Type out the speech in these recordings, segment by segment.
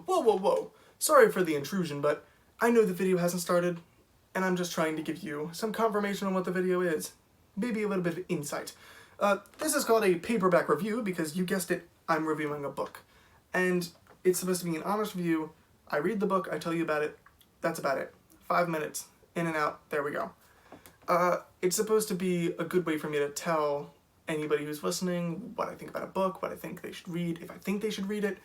Whoa, whoa, whoa. Sorry for the intrusion, but I know the video hasn't started, and I'm just trying to give you some confirmation on what the video is. Maybe a little bit of insight. This is called a paperback review because you guessed it, I'm reviewing a book. And it's supposed to be an honest review. I read the book, I tell you about it, that's about it. 5 minutes, in and out, there we go. It's supposed to be a good way for me to tell anybody who's listening what I think about a book, what I think they should read, if I think they should read it.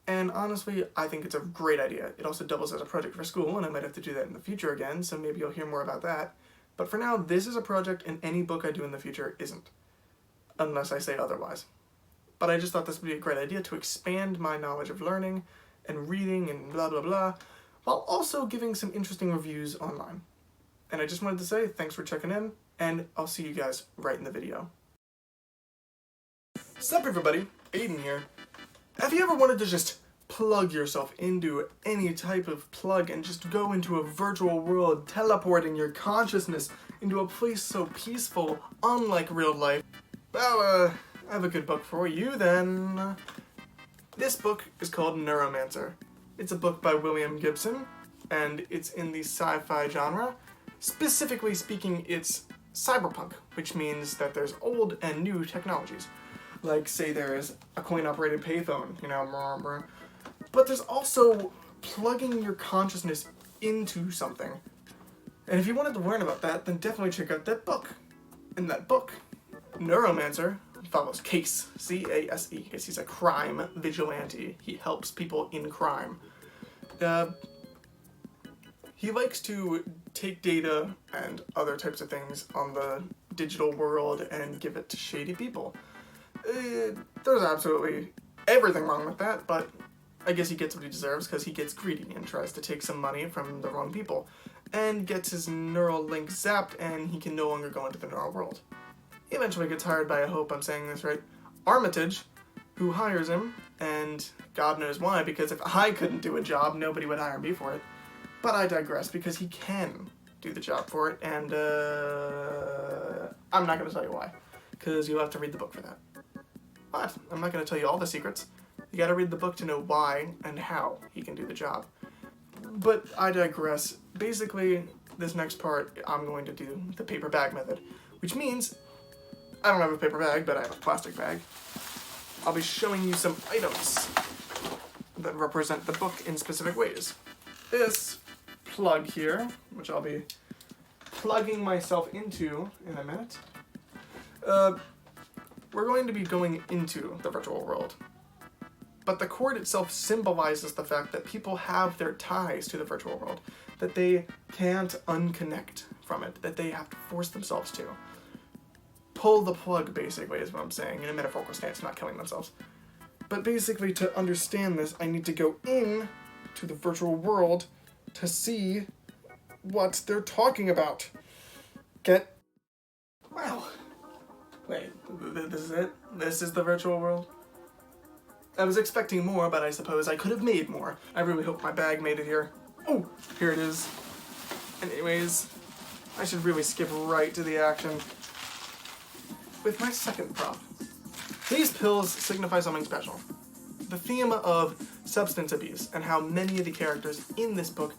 And honestly, I think it's a great idea. It also doubles as a project for school, and I might have to do that in the future again, so maybe you'll hear more about that. But for now, this is a project, and any book I do in the future isn't. Unless I say otherwise. But I just thought this would be a great idea to expand my knowledge of learning and reading and blah blah blah, while also giving some interesting reviews online. And I just wanted to say thanks for checking in, and I'll see you guys right in the video. Sup everybody, Aiden here. Have you ever wanted to just plug yourself into any type of plug and just go into a virtual world, teleporting your consciousness into a place so peaceful, unlike real life? Well, I have a good book for you then. This book is called Neuromancer. It's a book by William Gibson, and it's in the sci-fi genre. Specifically speaking, it's cyberpunk, which means that there's old and new technologies. Like, say there's a coin-operated payphone, you know, but there's also plugging your consciousness into something. And if you wanted to learn about that, then definitely check out that book. In that book, Neuromancer follows Case, C-A-S-E. He's a crime vigilante. He helps people in crime. He likes to take data and other types of things on the digital world and give it to shady people. There's absolutely everything wrong with that, but I guess he gets what he deserves because he gets greedy and tries to take some money from the wrong people and gets his neural link zapped and he can no longer go into the neural world. He eventually gets hired by, I hope I'm saying this right, Armitage, who hires him, and God knows why, because if I couldn't do a job, nobody would hire me for it. But I digress, because he can do the job for it, and I'm not going to tell you why, because you'll have to read the book for that. But I'm not going to tell you all the secrets. You got to read the book to know why and how he can do the job. But I digress. Basically, this next part, I'm going to do the paper bag method, which means I don't have a paper bag, but I have a plastic bag. I'll be showing you some items that represent the book in specific ways. This plug here, which I'll be plugging myself into in a minute, we're going to be going into the virtual world. But the cord itself symbolizes the fact that people have their ties to the virtual world, that they can't unconnect from it, that they have to force themselves to. Pull the plug, basically, is what I'm saying, in a metaphorical stance, not killing themselves. But basically, to understand this, I need to go in to the virtual world to see what they're talking about. Get... Wow. Wait, this is it? This is the virtual world? I was expecting more, but I suppose I could have made more. I really hope my bag made it here. Oh, here it is. Anyways, I should really skip right to the action with my second prop. These pills signify something special. The theme of substance abuse and how many of the characters in this book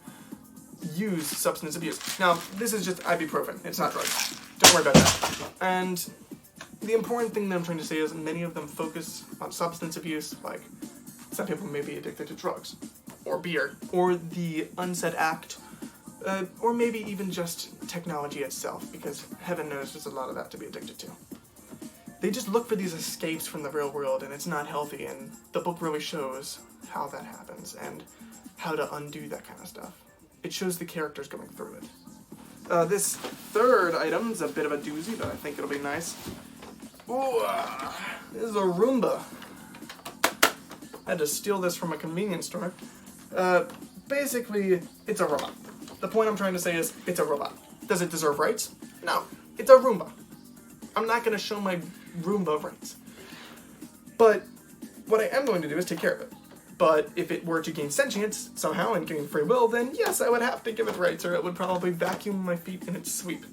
use substance abuse. Now, this is just ibuprofen. It's not drugs. Don't worry about that. And the important thing that I'm trying to say is many of them focus on substance abuse, like some people may be addicted to drugs, or beer, or the unsaid act, or maybe even just technology itself, because heaven knows there's a lot of that to be addicted to. They just look for these escapes from the real world, and it's not healthy, and the book really shows how that happens, and how to undo that kind of stuff. It shows the characters going through it. This third item is a bit of a doozy, but I think it'll be nice. Ooh, this is a Roomba. I had to steal this from a convenience store. Basically, it's a robot. The point I'm trying to say is, it's a robot. Does it deserve rights? No, it's a Roomba. I'm not going to show my Roomba rights. But what I am going to do is take care of it. But if it were to gain sentience somehow and gain free will, then yes, I would have to give it rights, or it would probably vacuum my feet in its sweep.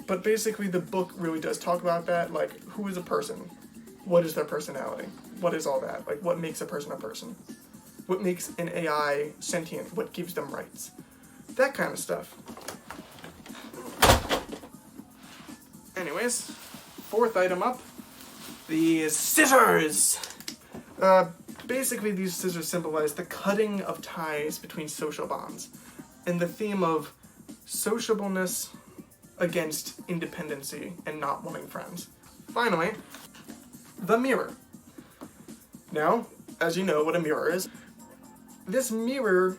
But basically the book really does talk about that, like, who is a person? What is their personality? what is all that? Like, what makes a person a person? What makes an AI sentient? What gives them rights? That kind of stuff. Anyways, fourth item up, the scissors. Basically, these scissors symbolize the cutting of ties between social bonds, and the theme of sociableness against independency and not wanting friends. Finally, the mirror. Now, as you know what a mirror is, this mirror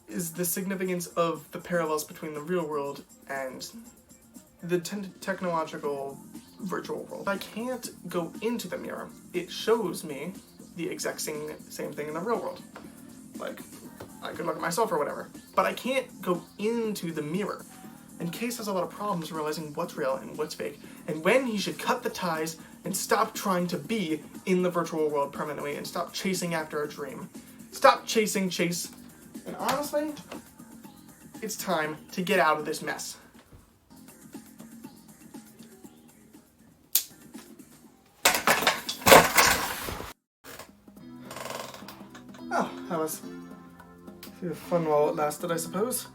is the significance of the parallels between the real world and the technological virtual world. I can't go into the mirror. It shows me the exact same thing in the real world. Like, I could look at myself or whatever, but I can't go into the mirror. And Case has a lot of problems realizing what's real and what's fake, and when he should cut the ties and stop trying to be in the virtual world permanently and stop chasing after a dream. Stop chasing Chase. And honestly, it's time to get out of this mess. Oh, that was fun while it lasted, I suppose.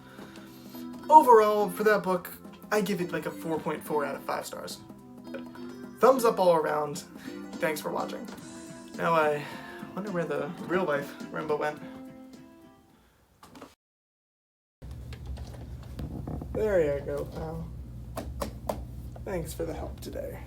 Overall, for that book, I give it like a 4.4 out of 5 stars. Thumbs up all around. Thanks for watching. Now I wonder where the real life Rainbow went. There you go, pal. Thanks for the help today.